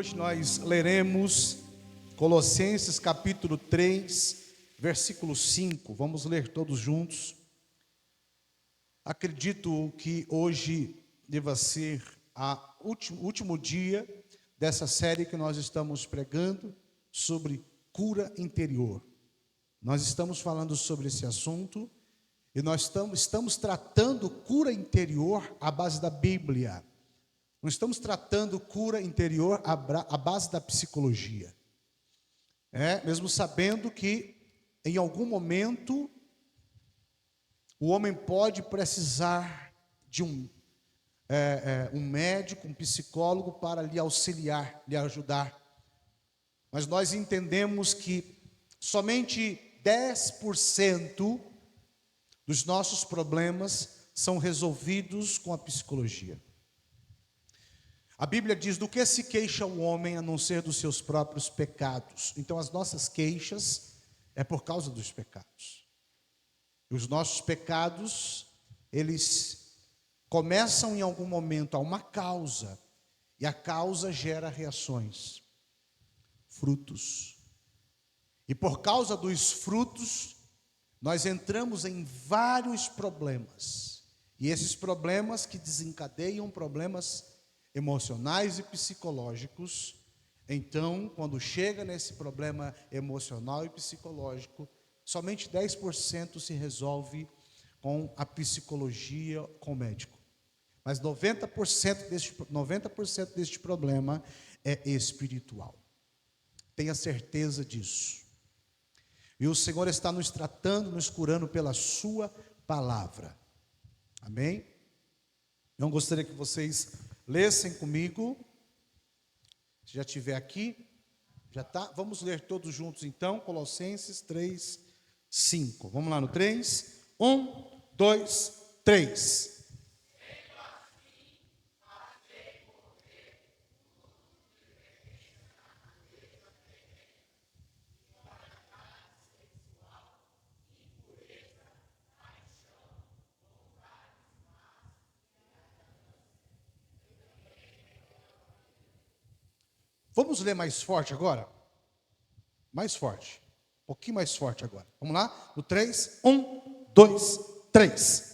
Hoje nós leremos Colossenses capítulo 3, versículo 5. Vamos ler todos juntos. Acredito que hoje deva ser o último dia dessa série que nós estamos pregando sobre cura interior. Nós estamos falando sobre esse assunto e nós estamos tratando cura interior à base da Bíblia. Não estamos tratando cura interior à base da psicologia. Mesmo sabendo que em algum momento o homem pode precisar de um médico, um psicólogo para lhe auxiliar, lhe ajudar. Mas nós entendemos que somente 10% dos nossos problemas são resolvidos com a psicologia. A Bíblia diz: do que se queixa o homem a não ser dos seus próprios pecados? Então as nossas queixas é por causa dos pecados. E os nossos pecados, eles começam em algum momento a uma causa, e a causa gera reações, frutos. E por causa dos frutos, nós entramos em vários problemas. E esses problemas que desencadeiam problemas emocionais e psicológicos. Então, quando chega nesse problema emocional e psicológico, somente 10% se resolve com a psicologia, com o médico. Mas 90% deste problema é espiritual. Tenha certeza disso. E o Senhor está nos tratando, nos curando pela sua palavra. Amém? Eu gostaria que vocês lessem comigo. Se já estiver aqui, já está. Vamos ler todos juntos então, Colossenses 3, 5. Vamos lá no 3. 1, 2, 3. Vamos ler mais forte agora? Mais forte. Um pouquinho mais forte agora. Vamos lá? No 3. 1, 2, 3.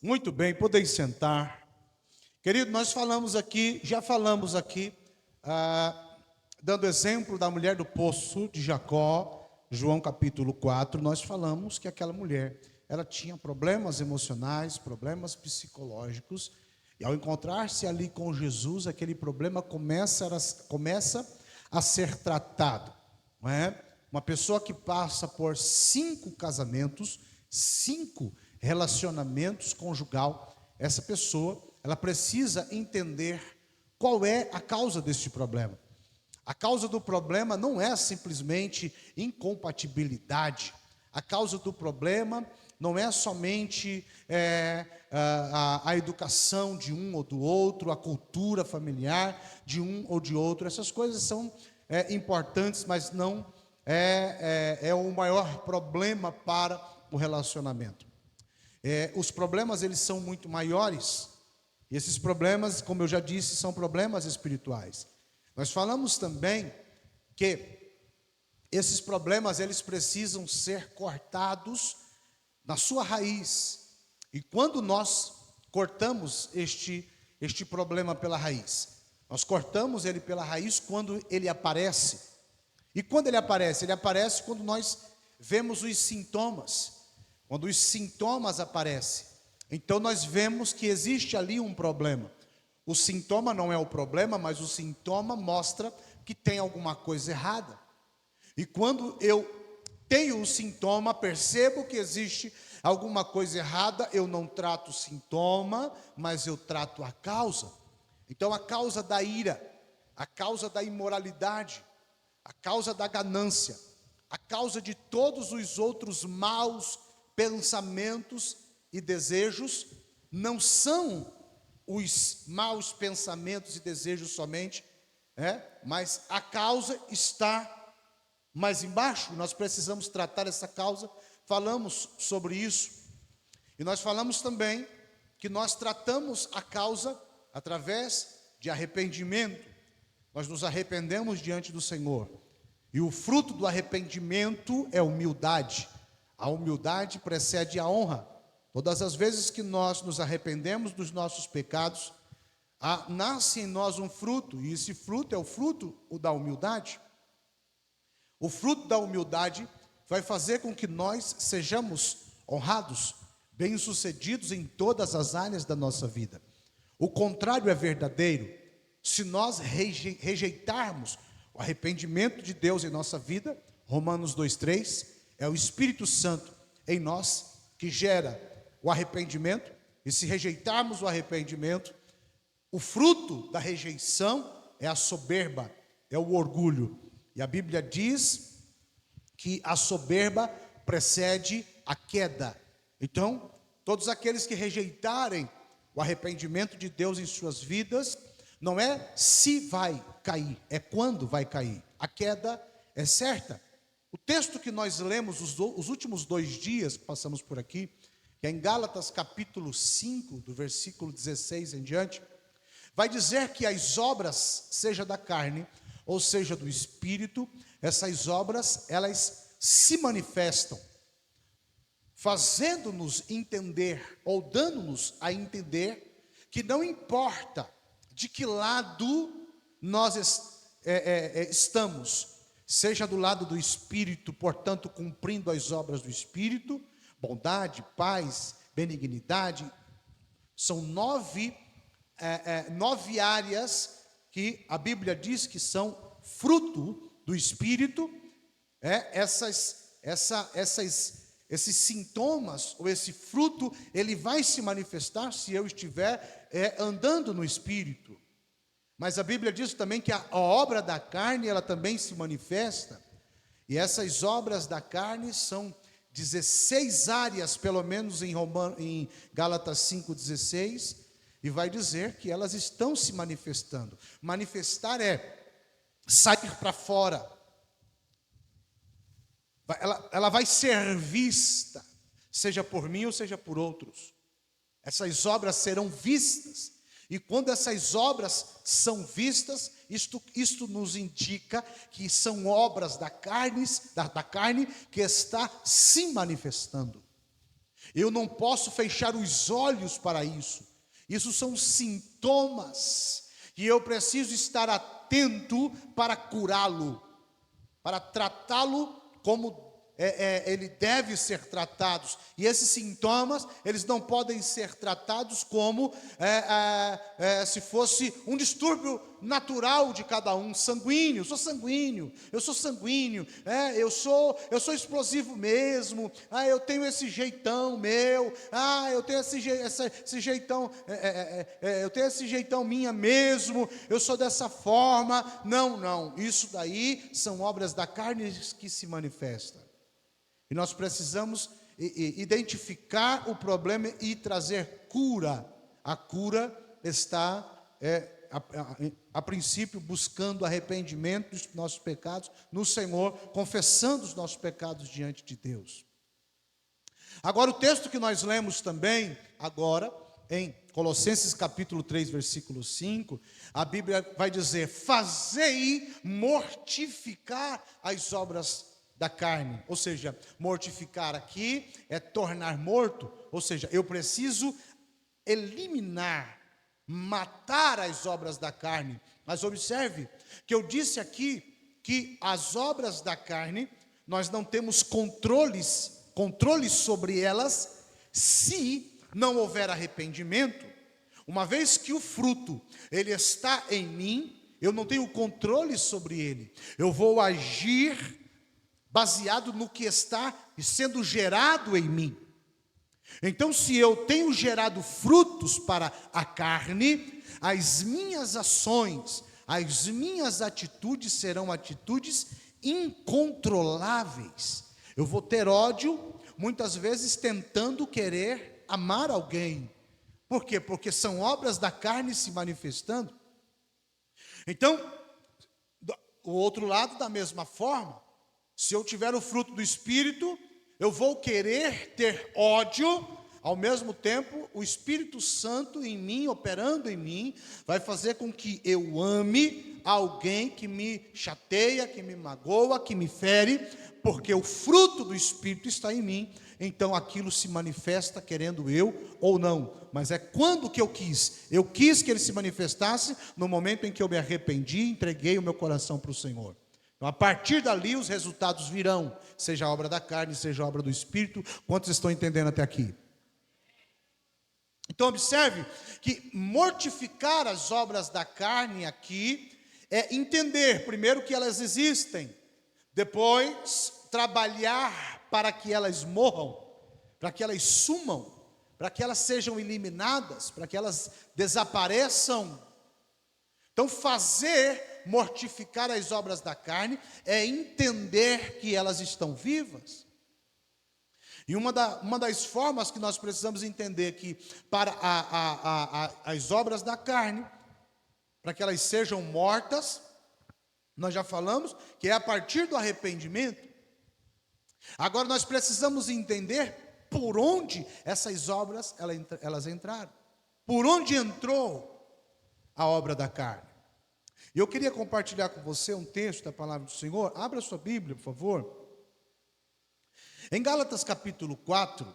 Muito bem, podeis sentar. Querido, nós já falamos aqui, dando exemplo da mulher do poço de Jacó, João capítulo 4, nós falamos que aquela mulher, ela tinha problemas emocionais, problemas psicológicos, e ao encontrar-se ali com Jesus, aquele problema começa a ser tratado, não é? Uma pessoa que passa por 5 casamentos, 5 relacionamentos conjugal, essa pessoa, ela precisa entender qual é a causa deste problema. A causa do problema não é simplesmente incompatibilidade. A causa do problema não é somente a educação de um ou do outro, a cultura familiar de um ou de outro. Essas coisas são importantes, mas não é o maior problema para o relacionamento. Os problemas, eles são muito maiores, e esses problemas, como eu já disse, são problemas espirituais. Nós falamos também que esses problemas, eles precisam ser cortados na sua raiz, e quando nós cortamos este problema pela raiz, nós cortamos ele pela raiz quando ele aparece. E quando ele aparece quando nós vemos os sintomas. Quando os sintomas aparecem, então nós vemos que existe ali um problema. O sintoma não é o problema, mas o sintoma mostra que tem alguma coisa errada. E quando eu tenho o sintoma, percebo que existe alguma coisa errada, eu não trato o sintoma, mas eu trato a causa. Então a causa da ira, a causa da imoralidade, a causa da ganância, a causa de todos os outros maus pensamentos e desejos não são os maus pensamentos e desejos somente, mas a causa está mais embaixo. Nós precisamos tratar essa causa. Falamos sobre isso. E nós falamos também que nós tratamos a causa através de arrependimento. Nós nos arrependemos diante do Senhor. E o fruto do arrependimento é humildade. A humildade precede a honra. Todas as vezes que nós nos arrependemos dos nossos pecados, nasce em nós um fruto, e esse fruto é o fruto da humildade. O fruto da humildade vai fazer com que nós sejamos honrados, bem-sucedidos em todas as áreas da nossa vida. O contrário é verdadeiro. Se nós rejeitarmos o arrependimento de Deus em nossa vida, Romanos 2:3, é o Espírito Santo em nós que gera o arrependimento, e se rejeitarmos o arrependimento, o fruto da rejeição é a soberba, é o orgulho. E a Bíblia diz que a soberba precede a queda. Então, todos aqueles que rejeitarem o arrependimento de Deus em suas vidas, não é se vai cair, é quando vai cair. A queda é certa. O texto que nós lemos os últimos 2 dias que passamos por aqui, que é em Gálatas capítulo 5, do versículo 16 em diante, vai dizer que as obras, seja da carne ou seja do Espírito, essas obras, elas se manifestam, fazendo-nos entender, ou dando-nos a entender, que não importa de que lado nós estamos, seja do lado do Espírito, portanto, cumprindo as obras do Espírito, bondade, paz, benignidade, são 9 áreas que a Bíblia diz que são fruto do Espírito. Esses sintomas, ou esse fruto, ele vai se manifestar se eu estiver andando no Espírito. Mas a Bíblia diz também que a obra da carne, ela também se manifesta. E essas obras da carne são 16 áreas, pelo menos em Gálatas 5,16, e vai dizer que elas estão se manifestando. Manifestar é sair para fora. Ela vai ser vista, seja por mim ou seja por outros. Essas obras serão vistas. E quando essas obras são vistas, isto nos indica que são obras da carne que está se manifestando. Eu não posso fechar os olhos para isso. Isso são sintomas. E eu preciso estar atento para curá-lo, para tratá-lo como ele deve ser tratado. E esses sintomas, eles não podem ser tratados como se fosse um distúrbio natural de cada um. Sanguíneo, eu sou sanguíneo, eu sou explosivo mesmo, eu tenho esse jeitão meu, eu tenho esse jeitão, eu tenho esse jeitão minha mesmo, eu sou dessa forma. Não, isso daí são obras da carne que se manifestam. E nós precisamos identificar o problema e trazer cura. A cura está, a princípio, buscando arrependimento dos nossos pecados no Senhor, confessando os nossos pecados diante de Deus. Agora, o texto que nós lemos também, agora, em Colossenses capítulo 3, versículo 5, a Bíblia vai dizer: fazei mortificar as obras da carne. Ou seja, mortificar aqui é tornar morto, ou seja, eu preciso eliminar, matar as obras da carne. Mas observe que eu disse aqui que as obras da carne, nós não temos controle sobre elas se não houver arrependimento. Uma vez que o fruto, ele está em mim, eu não tenho controle sobre ele. Eu vou agir baseado no que está sendo gerado em mim. Então, se eu tenho gerado frutos para a carne, as minhas ações, as minhas atitudes serão atitudes incontroláveis. Eu vou ter ódio, muitas vezes tentando querer amar alguém, Por quê? Porque são obras da carne se manifestando. Então, o outro lado, da mesma forma, se eu tiver o fruto do Espírito, eu vou querer ter ódio. Ao mesmo tempo, o Espírito Santo em mim, operando em mim, vai fazer com que eu ame alguém que me chateia, que me magoa, que me fere, porque o fruto do Espírito está em mim. Então aquilo se manifesta querendo eu ou não. Mas é quando que eu quis. Eu quis que ele se manifestasse no momento em que eu me arrependi e entreguei o meu coração para o Senhor. Então, a partir dali, os resultados virão, seja a obra da carne, seja a obra do Espírito. Quantos estão entendendo até aqui? Então, observe que mortificar as obras da carne aqui é entender, primeiro, que elas existem, depois, trabalhar para que elas morram, para que elas sumam, para que elas sejam eliminadas, para que elas desapareçam. Então, mortificar as obras da carne é entender que elas estão vivas. E uma das formas que nós precisamos entender que para as obras da carne, para que elas sejam mortas, nós já falamos que é a partir do arrependimento. Agora nós precisamos entender por onde essas obras elas entraram. Por onde entrou a obra da carne. E eu queria compartilhar com você um texto da palavra do Senhor. Abra sua Bíblia, por favor. Em Gálatas capítulo 4,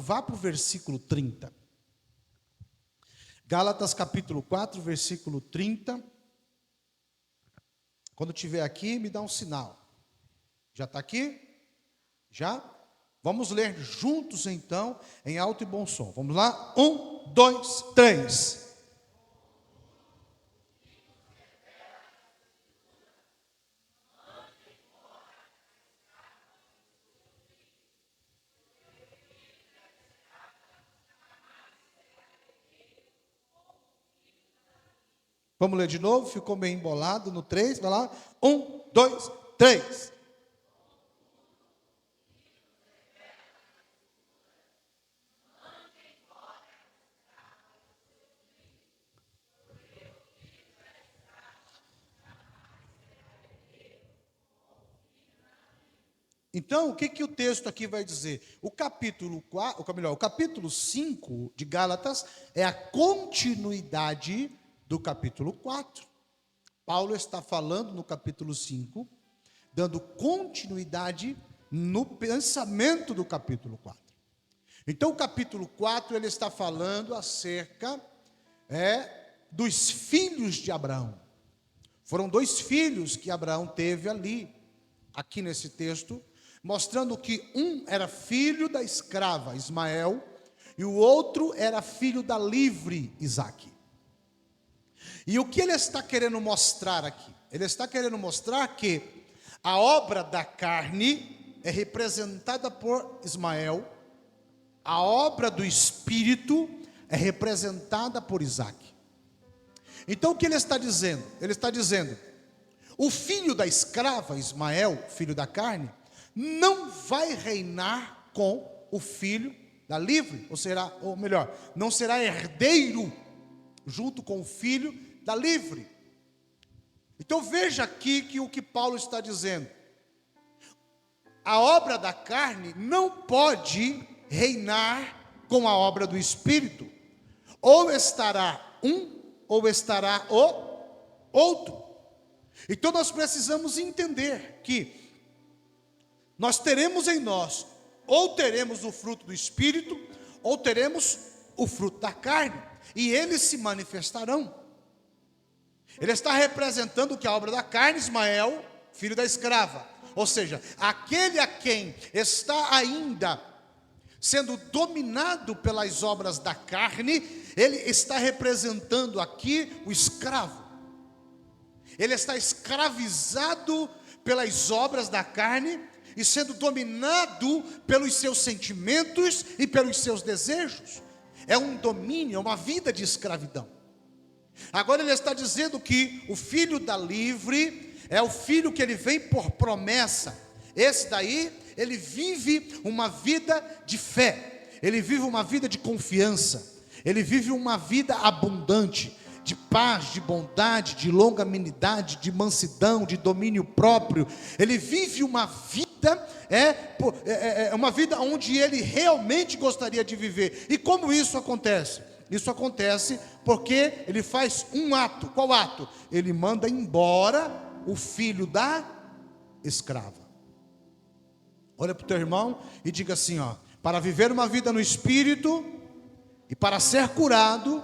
vá para o versículo 30. Gálatas capítulo 4, versículo 30. Quando estiver aqui, me dá um sinal. Já está aqui? Já? Vamos ler juntos então, em alto e bom som. Vamos lá? 1, 2, 3. Vamos ler de novo, ficou meio embolado no 3, vai lá, 1, 2, 3. Então, o que o texto aqui vai dizer? O capítulo 5 de Gálatas é a continuidade do capítulo 4. Paulo está falando no capítulo 5, dando continuidade no pensamento do capítulo 4. Então, o capítulo 4, ele está falando acerca dos filhos de Abraão. Foram 2 filhos que Abraão teve ali, aqui nesse texto, mostrando que um era filho da escrava, Ismael, e o outro era filho da livre, Isaque. E o que ele está querendo mostrar aqui? Ele está querendo mostrar que a obra da carne é representada por Ismael, a obra do Espírito é representada por Isaque. Então o que ele está dizendo? Ele está dizendo, o filho da escrava, Ismael, filho da carne, não vai reinar com o filho da livre, não será herdeiro junto com o filho da livre. Então veja aqui que o que Paulo está dizendo, a obra da carne não pode reinar com a obra do Espírito, ou estará um, ou estará o outro. Então nós precisamos entender que nós teremos em nós, ou teremos o fruto do Espírito, ou teremos o fruto da carne, e eles se manifestarão. Ele está representando o que a obra da carne, Ismael, filho da escrava. Ou seja, aquele a quem está ainda sendo dominado pelas obras da carne, ele está representando aqui o escravo. Ele está escravizado pelas obras da carne e sendo dominado pelos seus sentimentos e pelos seus desejos. É um domínio, é uma vida de escravidão. Agora ele está dizendo que o filho da livre é o filho que ele vem por promessa. Esse daí, ele vive uma vida de fé. ele vive uma vida de confiança, ele vive uma vida abundante, de paz, de bondade, de longanimidade, de mansidão, de domínio próprio. Ele vive uma vida, uma vida onde ele realmente gostaria de viver. E como isso acontece? Isso acontece porque ele faz um ato. Qual ato? Ele manda embora o filho da escrava. Olha para o teu irmão e diga assim, para viver uma vida no Espírito e para ser curado,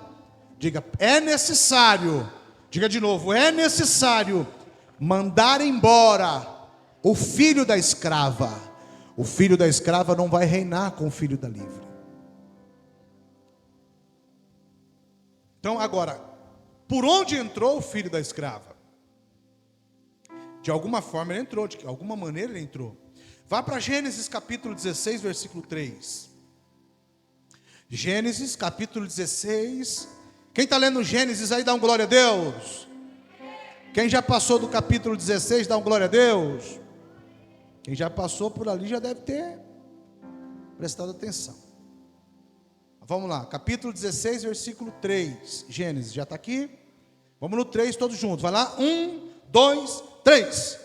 diga, é necessário, diga de novo, é necessário mandar embora o filho da escrava. O filho da escrava não vai reinar com o filho da livre. Então agora, por onde entrou o filho da escrava? De alguma forma ele entrou, de alguma maneira ele entrou. Vá para Gênesis capítulo 16, versículo 3. Gênesis capítulo 16. Quem está lendo Gênesis aí, dá um glória a Deus. Quem já passou do capítulo 16, dá um glória a Deus. Quem já passou por ali já deve ter prestado atenção. Vamos lá, capítulo 16, versículo 3. Gênesis, já está aqui? Vamos no 3 todos juntos. Vai lá, 1, 2, 3.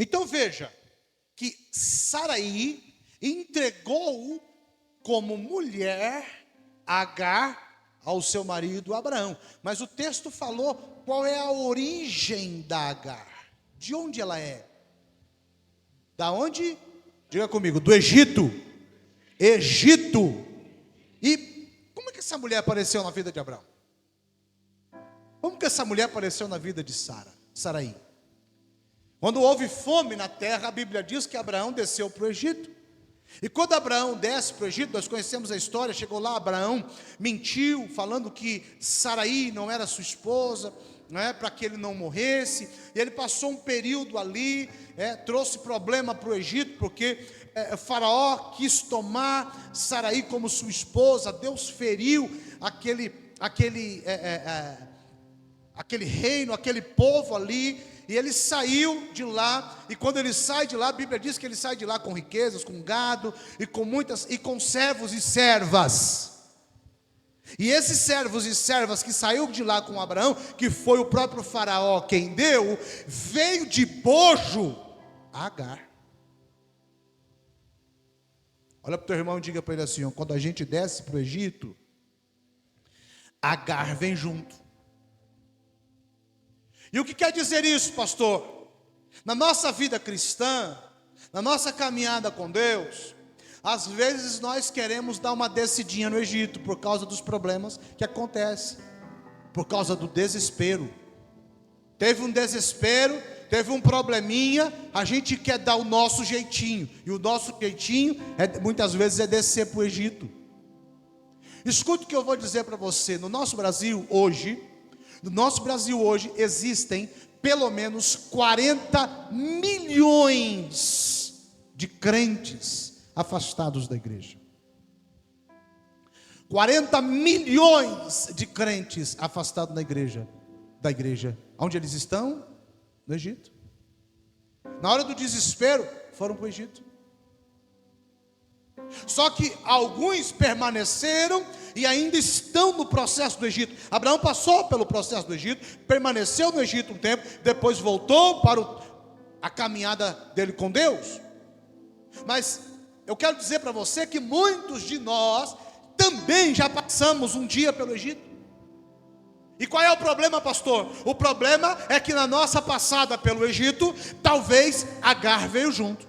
Então veja, que Sarai entregou como mulher Agar ao seu marido Abraão. Mas o texto falou qual é a origem da Agar. De onde ela é? Da onde? Diga comigo, do Egito. Egito. E como é que essa mulher apareceu na vida de Abraão? Como que essa mulher apareceu na vida de Sarai? Quando houve fome na terra, a Bíblia diz que Abraão desceu para o Egito. E quando Abraão desce para o Egito, nós conhecemos a história, chegou lá, Abraão mentiu, falando que Sarai não era sua esposa, para que ele não morresse. E ele passou um período ali, trouxe problema para o Egito, porque Faraó quis tomar Sarai como sua esposa. Deus feriu aquele reino, aquele povo ali. E ele saiu de lá, e quando ele sai de lá, a Bíblia diz que ele sai de lá com riquezas, com gado, e com servos e servas. E esses servos e servas que saiu de lá com Abraão, que foi o próprio Faraó quem deu, veio de bojo a Agar. Olha para o teu irmão e diga para ele assim, quando a gente desce para o Egito, Agar vem junto. E o que quer dizer isso, pastor? Na nossa vida cristã, na nossa caminhada com Deus, às vezes nós queremos dar uma descidinha no Egito por causa dos problemas que acontecem, por causa do desespero. Teve um desespero, teve um probleminha, a gente quer dar o nosso jeitinho, e o nosso jeitinho muitas vezes é descer para o Egito. Escute o que eu vou dizer para você. No nosso Brasil hoje existem pelo menos 40 milhões de crentes afastados da igreja. 40 milhões de crentes afastados da igreja. Onde eles estão? No Egito. Na hora do desespero, foram para o Egito. Só que alguns permaneceram e ainda estão no processo do Egito. Abraão passou pelo processo do Egito, permaneceu no Egito um tempo, depois voltou para a caminhada dele com Deus. Mas eu quero dizer para você que muitos de nós também já passamos um dia pelo Egito. E qual é o problema, pastor? O problema é que na nossa passada pelo Egito, talvez Agar veio junto.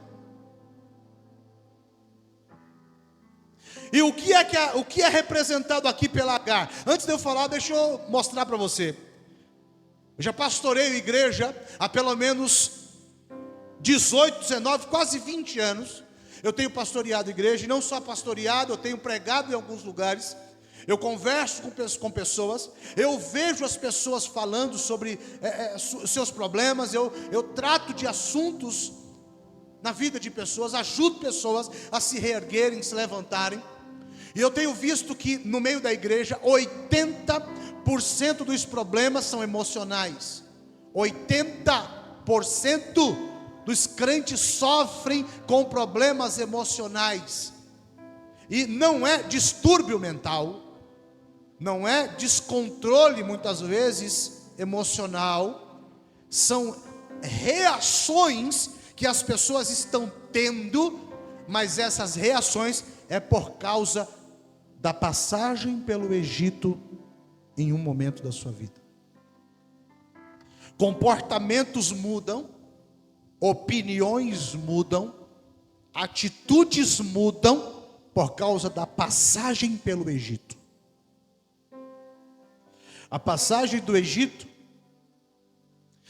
E o que é representado aqui pela Agar? Antes de eu falar, deixa eu mostrar para você. Eu já pastorei igreja há pelo menos 18, 19, quase 20 anos. Eu tenho pastoreado igreja, e não só pastoreado, eu tenho pregado em alguns lugares. Eu converso com pessoas, eu vejo as pessoas falando sobre seus problemas, eu trato de assuntos na vida de pessoas, ajudo pessoas a se reerguerem, se levantarem. E eu tenho visto que no meio da igreja, 80% dos problemas são emocionais. 80% dos crentes sofrem com problemas emocionais. E não é distúrbio mental, não é descontrole muitas vezes emocional, são reações que as pessoas estão tendo, mas essas reações é por causa da passagem pelo Egito em um momento da sua vida. Comportamentos mudam, opiniões mudam, atitudes mudam por causa da passagem pelo Egito. A passagem do Egito.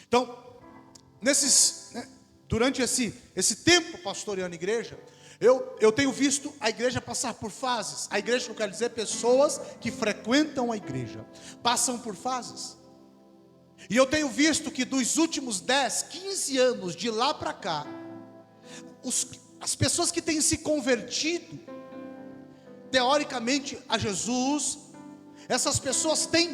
Então, durante esse tempo pastoreando a igreja, eu tenho visto a igreja passar por fases. A igreja, eu quero dizer, pessoas que frequentam a igreja, passam por fases. E eu tenho visto que dos últimos 10, 15 anos, de lá para cá, as pessoas que têm se convertido, teoricamente, a Jesus, essas pessoas têm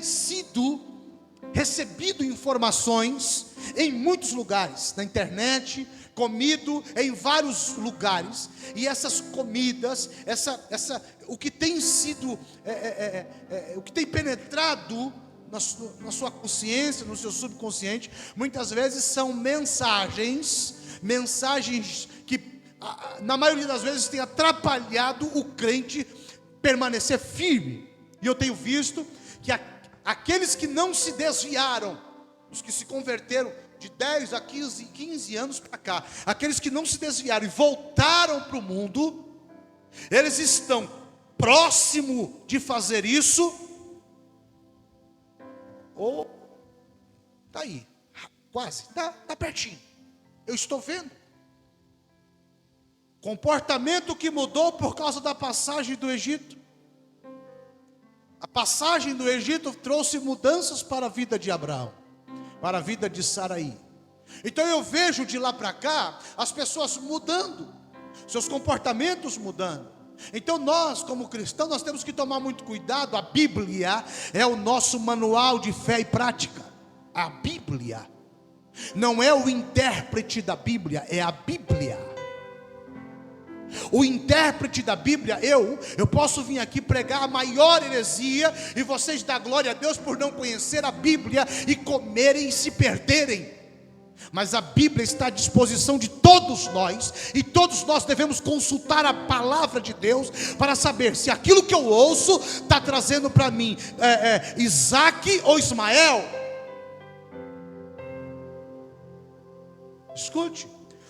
recebido informações em muitos lugares, na internet, comido em vários lugares, e essas comidas, o que tem sido, o que tem penetrado na sua consciência, no seu subconsciente, muitas vezes são mensagens que, na maioria das vezes, têm atrapalhado o crente permanecer firme. E eu tenho visto que aqueles que não se desviaram, os que se converteram de 10 a 15 anos para cá, aqueles que não se desviaram e voltaram para o mundo, eles estão próximo de fazer isso, ou está aí, quase, está pertinho. Eu estou vendo. Comportamento que mudou por causa da passagem do Egito. A passagem do Egito trouxe mudanças para a vida de Abraão, para a vida de Saraí. Então eu vejo de lá para cá as pessoas mudando, seus comportamentos mudando. Então nós, como cristãos, nós temos que tomar muito cuidado. A Bíblia é o nosso manual de fé e prática. A Bíblia não é o intérprete da Bíblia, é a Bíblia. O intérprete da Bíblia, eu posso vir aqui pregar a maior heresia, e vocês dão glória a Deus por não conhecer a Bíblia e comerem e se perderem. Mas a Bíblia está à disposição de todos nós, e todos nós devemos consultar a palavra de Deus para saber se aquilo que eu ouço está trazendo para mim Isaac ou Ismael. Escute,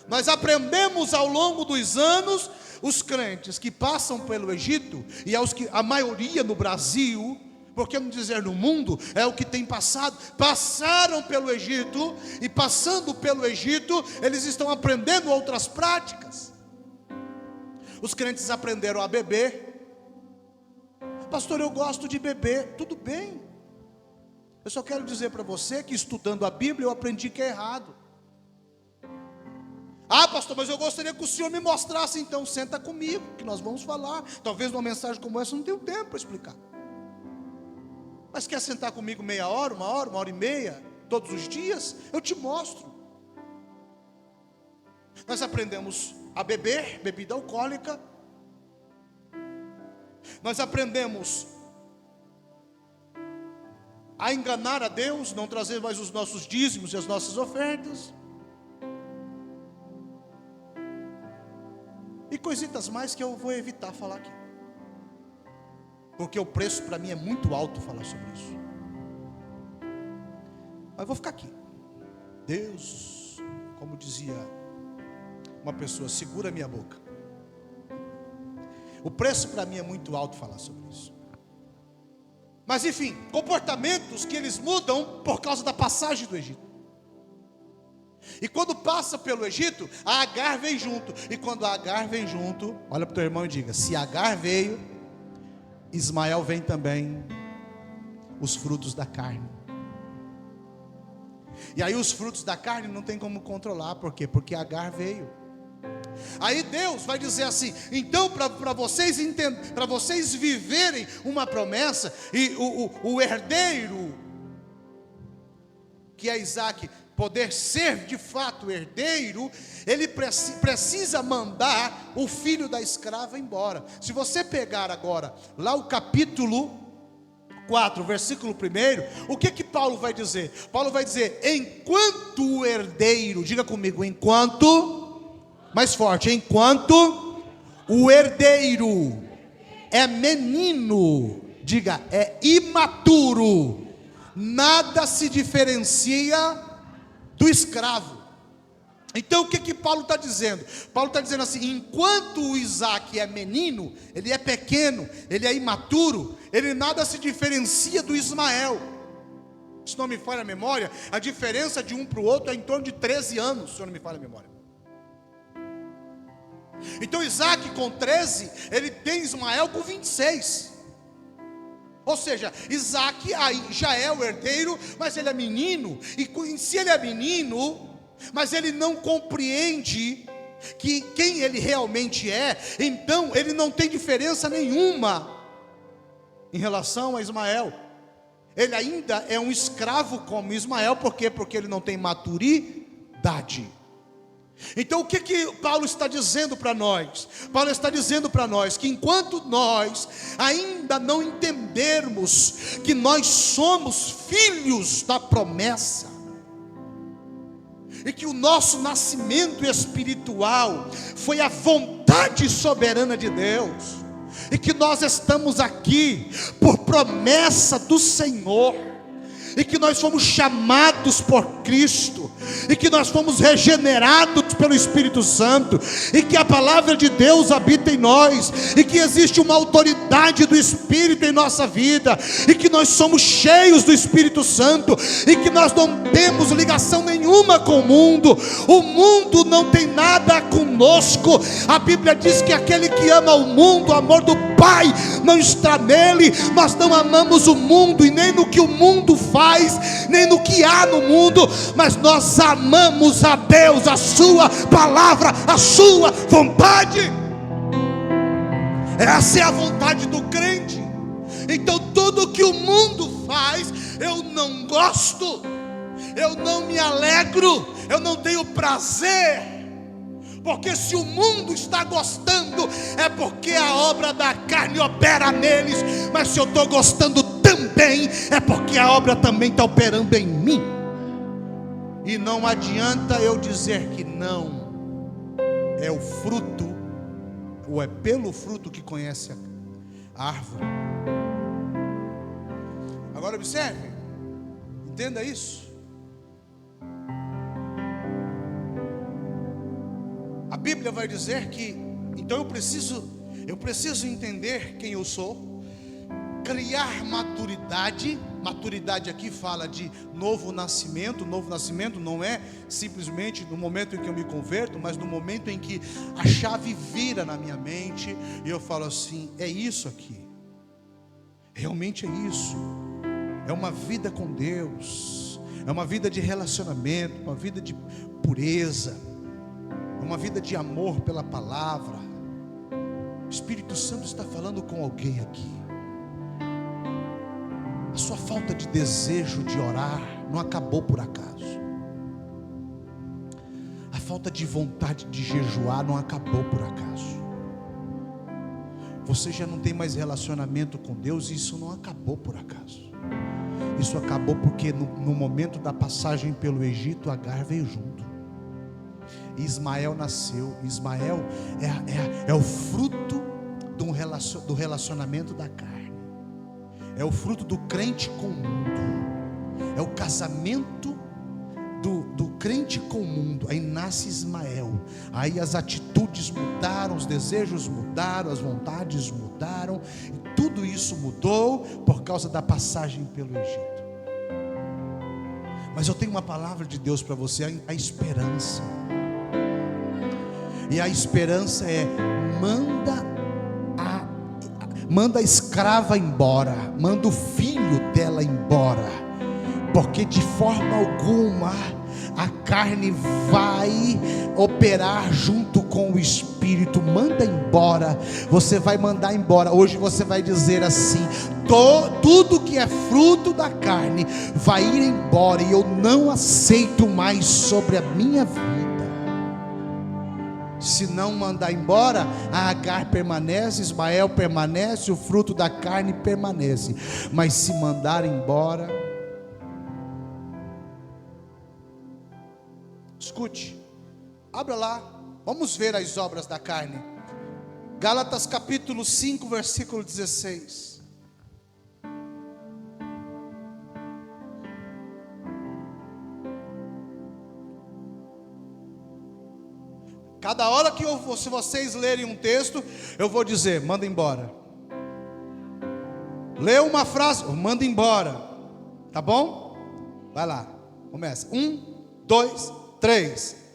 nós aprendemos ao longo dos anos, os crentes que passam pelo Egito, e a maioria no Brasil, por que não dizer no mundo, é o que tem passado, passaram pelo Egito, e passando pelo Egito, eles estão aprendendo outras práticas. Os crentes aprenderam a beber. Pastor, eu gosto de beber. Tudo bem, eu só quero dizer para você que estudando a Bíblia eu aprendi que é errado. Ah, pastor, mas eu gostaria que o senhor me mostrasse. Então senta comigo, que nós vamos falar. Talvez numa mensagem como essa eu não tenho tempo para explicar. Mas quer sentar comigo meia hora, uma hora e meia, todos os dias? Eu te mostro. Nós aprendemos a beber, bebida alcoólica. Nós aprendemos a enganar a Deus, não trazer mais os nossos dízimos e as nossas ofertas. E coisitas mais que eu vou evitar falar aqui, porque o preço para mim é muito alto falar sobre isso. Mas vou ficar aqui. Deus, como dizia uma pessoa, segura minha boca. O preço para mim é muito alto falar sobre isso. Mas enfim, comportamentos que eles mudam por causa da passagem do Egito. E quando passa pelo Egito, a Agar vem junto. E quando a Agar vem junto, olha para o teu irmão e diga: se Agar veio, Ismael vem também, os frutos da carne. E aí os frutos da carne não tem como controlar. Por quê? Porque Agar veio. Aí Deus vai dizer assim: então para vocês para vocês viverem uma promessa, e o herdeiro, que é Isaac, poder ser de fato herdeiro, ele precisa mandar o filho da escrava embora. Se você pegar agora lá o capítulo 4, versículo 1, o que Paulo vai dizer? Paulo vai dizer: enquanto o herdeiro, diga comigo, enquanto, mais forte, enquanto o herdeiro é menino, diga, é imaturo, nada se diferencia do escravo. Então o que Paulo está dizendo? Paulo está dizendo assim: enquanto o Isaac é menino, ele é pequeno, ele é imaturo, ele nada se diferencia do Ismael. Se não me falha a memória, a diferença de um para o outro é em torno de 13 anos, se não me falha a memória. Então Isaac com 13, ele tem Ismael com 26. Ou seja, Isaac aí já é o herdeiro, mas ele é menino. E se ele é menino, mas ele não compreende que quem ele realmente é, então ele não tem diferença nenhuma em relação a Ismael. Ele ainda é um escravo como Ismael. Por quê? Porque ele não tem maturidade. Então o que Paulo está dizendo para nós? Paulo está dizendo para nós que enquanto nós ainda não entendermos que nós somos filhos da promessa, e que o nosso nascimento espiritual foi a vontade soberana de Deus, e que nós estamos aqui por promessa do Senhor, e que nós fomos chamados por Cristo, e que nós fomos regenerados pelo Espírito Santo, e que a palavra de Deus habita em nós, e que existe uma autoridade do Espírito em nossa vida, e que nós somos cheios do Espírito Santo, e que nós não temos ligação nenhuma com o mundo não tem nada conosco. A Bíblia diz que aquele que ama o mundo, o amor do Pai não está nele. Nós não amamos o mundo, e nem no que o mundo faz, nem no que há no mundo, mas nós amamos a Deus, a sua palavra, a sua vontade. Essa é a vontade do crente. Então tudo que o mundo faz, eu não gosto, eu não me alegro, eu não tenho prazer, porque se o mundo está gostando, é porque a obra da carne opera neles. Mas se eu estou gostando também, é porque a obra também está operando em mim. E não adianta eu dizer que não. É o fruto, ou é pelo fruto que conhece a árvore. Agora observe, entenda isso. A Bíblia vai dizer que, então eu preciso entender quem eu sou, criar maturidade. Maturidade aqui fala de novo nascimento. Novo nascimento não é simplesmente no momento em que eu me converto, mas no momento em que a chave vira na minha mente e eu falo assim: é isso aqui, realmente é isso. É uma vida com Deus, é uma vida de relacionamento, uma vida de pureza, é uma vida de amor pela palavra. O Espírito Santo está falando com alguém aqui. A sua falta de desejo de orar não acabou por acaso. A falta de vontade de jejuar não acabou por acaso. Você já não tem mais relacionamento com Deus, e isso não acabou por acaso. Isso acabou porque no momento da passagem pelo Egito, Agar veio junto. Ismael nasceu. Ismael é o fruto do relacionamento da carne. É o fruto do crente com o mundo. É o casamento do crente com o mundo. Aí nasce Ismael. Aí as atitudes mudaram, os desejos mudaram, as vontades mudaram. E tudo isso mudou por causa da passagem pelo Egito. Mas eu tenho uma palavra de Deus para você: a esperança. E a esperança é: manda a escrava embora, manda o filho dela embora, porque de forma alguma a carne vai operar junto com o Espírito. Manda embora. Você vai mandar embora. Hoje você vai dizer assim: tudo que é fruto da carne vai ir embora, e eu não aceito mais sobre a minha vida. Se não mandar embora, a Agar permanece, Ismael permanece, o fruto da carne permanece. Mas se mandar embora, escute, abra lá, vamos ver as obras da carne. Gálatas capítulo 5, versículo 16. Cada hora que se vocês lerem um texto, eu vou dizer: manda embora. Lê uma frase, manda embora. Tá bom? Vai lá, começa. 1, 2, 3.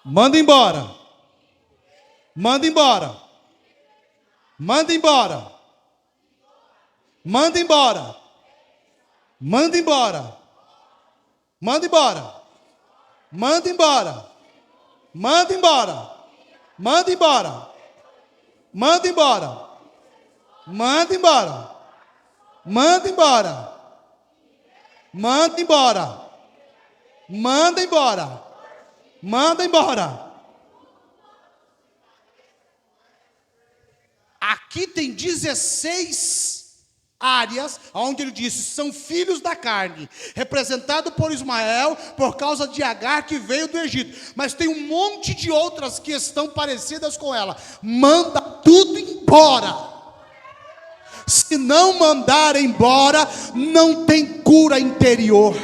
Manda embora. Manda embora. Manda embora. Manda embora. Manda embora. Manda embora. Manda embora. Manda embora. Manda embora. Manda embora. Manda embora. Manda embora. Manda embora. Manda embora. Manda embora. Aqui tem 16 áreas onde ele disse: são filhos da carne, representado por Ismael, por causa de Agar que veio do Egito. Mas tem um monte de outras que estão parecidas com ela. Manda tudo embora. Se não mandar embora, não tem cura interior.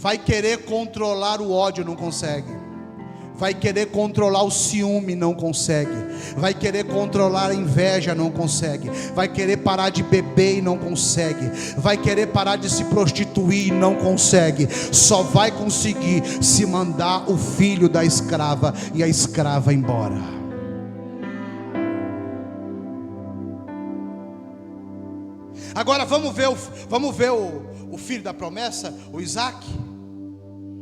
Vai querer controlar o ódio, não consegue. Vai querer controlar o ciúme, não consegue. Vai querer controlar a inveja, não consegue. Vai querer parar de beber e não consegue. Vai querer parar de se prostituir e não consegue. Só vai conseguir se mandar o filho da escrava e a escrava embora. Agora vamos ver o filho da promessa, o Isaac.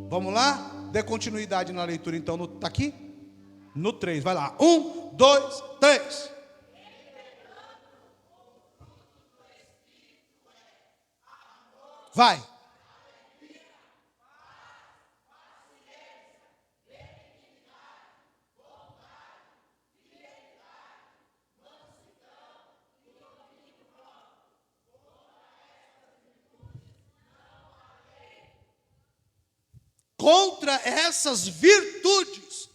Vamos lá? Dê continuidade na leitura então. Está aqui? No 3, vai lá. 1, 2, 3. Vai. Contra essas virtudes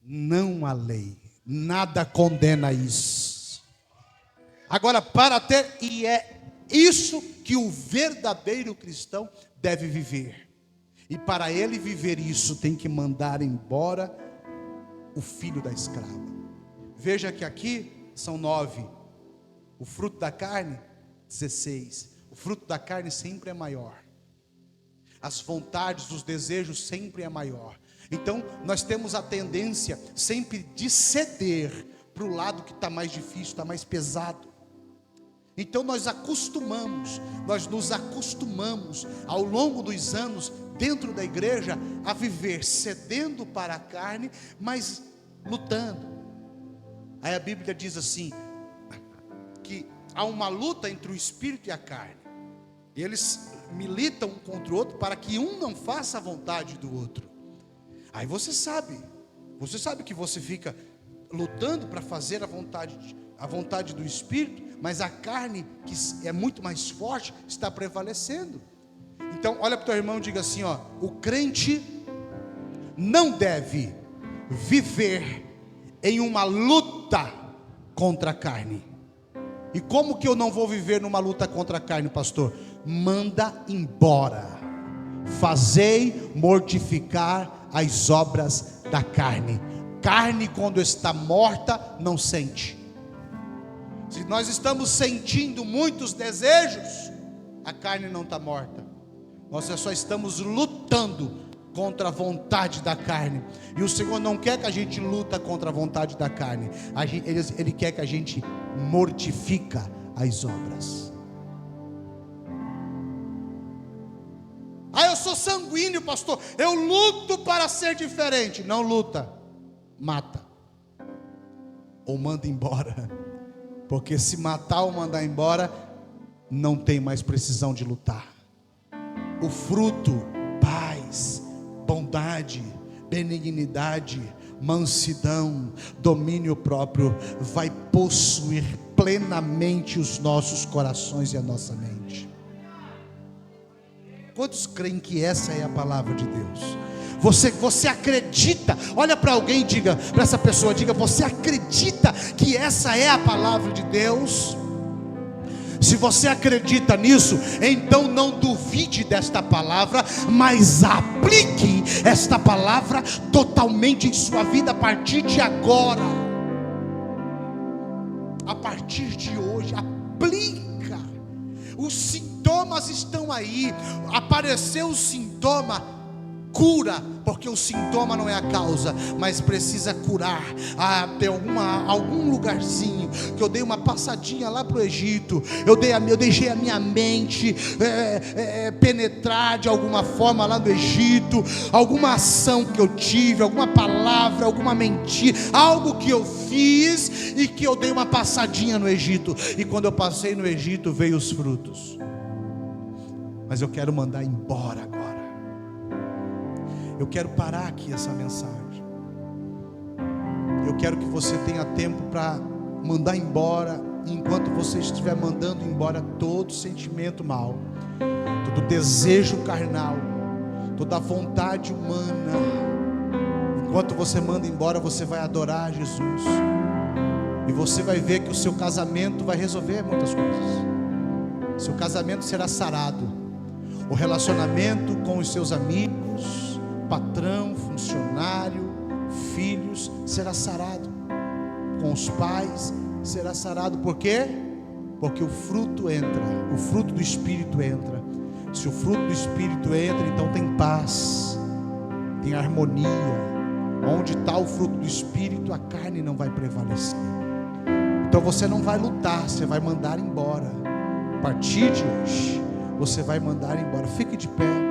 não há lei, nada condena isso. Agora, para ter, e é isso que o verdadeiro cristão deve viver. E para ele viver isso, tem que mandar embora o filho da escrava. Veja que aqui são 9. O fruto da carne, 16. O fruto da carne sempre é maior. As vontades, os desejos sempre é maior. Então nós temos a tendência sempre de ceder para o lado que está mais difícil, está mais pesado. Então nós nos acostumamos ao longo dos anos dentro da igreja a viver cedendo para a carne, mas lutando. Aí a Bíblia diz assim, que há uma luta entre o espírito e a carne. E eles militam um contra o outro para que um não faça a vontade do outro. Aí você sabe que você fica lutando para fazer a vontade do Espírito, mas a carne, que é muito mais forte, está prevalecendo. Então olha para o teu irmão e diga assim, ó: o crente não deve viver em uma luta contra a carne. E como que eu não vou viver numa luta contra a carne, pastor? Manda embora. Fazei mortificar as obras da carne. Carne, quando está morta, não sente. Se nós estamos sentindo muitos desejos, a carne não está morta. Nós só estamos lutando contra a vontade da carne. E o Senhor não quer que a gente luta contra a vontade da carne. Ele quer que a gente mortifica as obras. Eu sou sanguíneo, pastor, eu luto para ser diferente. Não luta, mata ou manda embora. Porque se matar ou mandar embora, não tem mais precisão de lutar. O fruto: paz, bondade, benignidade, mansidão, domínio próprio, vai possuir plenamente os nossos corações e a nossa mente. Quantos creem que essa é a palavra de Deus? Você acredita? Olha para alguém e diga, para essa pessoa, diga: você acredita que essa é a palavra de Deus? Se você acredita nisso, então não duvide desta palavra, mas aplique esta palavra totalmente em sua vida a partir de agora. A partir de hoje, aplica. Os sintomas estão aí. Apareceu o sintoma, cura, porque o sintoma não é a causa, mas precisa curar. Tem algum lugarzinho que eu dei uma passadinha lá para o Egito, eu deixei a minha mente penetrar de alguma forma lá no Egito, alguma ação que eu tive, alguma palavra, alguma mentira, algo que eu fiz e que eu dei uma passadinha no Egito, e quando eu passei no Egito veio os frutos. Mas eu quero mandar embora agora. Eu quero parar aqui essa mensagem. Eu quero que você tenha tempo para mandar embora, enquanto você estiver mandando embora todo sentimento mau, todo desejo carnal, toda vontade humana. Enquanto você manda embora, você vai adorar Jesus, e você vai ver que o seu casamento vai resolver muitas coisas. Seu casamento será sarado. O relacionamento com os seus amigos, patrão, funcionário, filhos, será sarado. Com os pais será sarado. Por quê? Porque o fruto entra, o fruto do Espírito entra. Se o fruto do Espírito entra, então tem paz, tem harmonia. Onde está o fruto do Espírito, a carne não vai prevalecer. Então você não vai lutar, você vai mandar embora. A partir de hoje, você vai mandar embora. Fique de pé.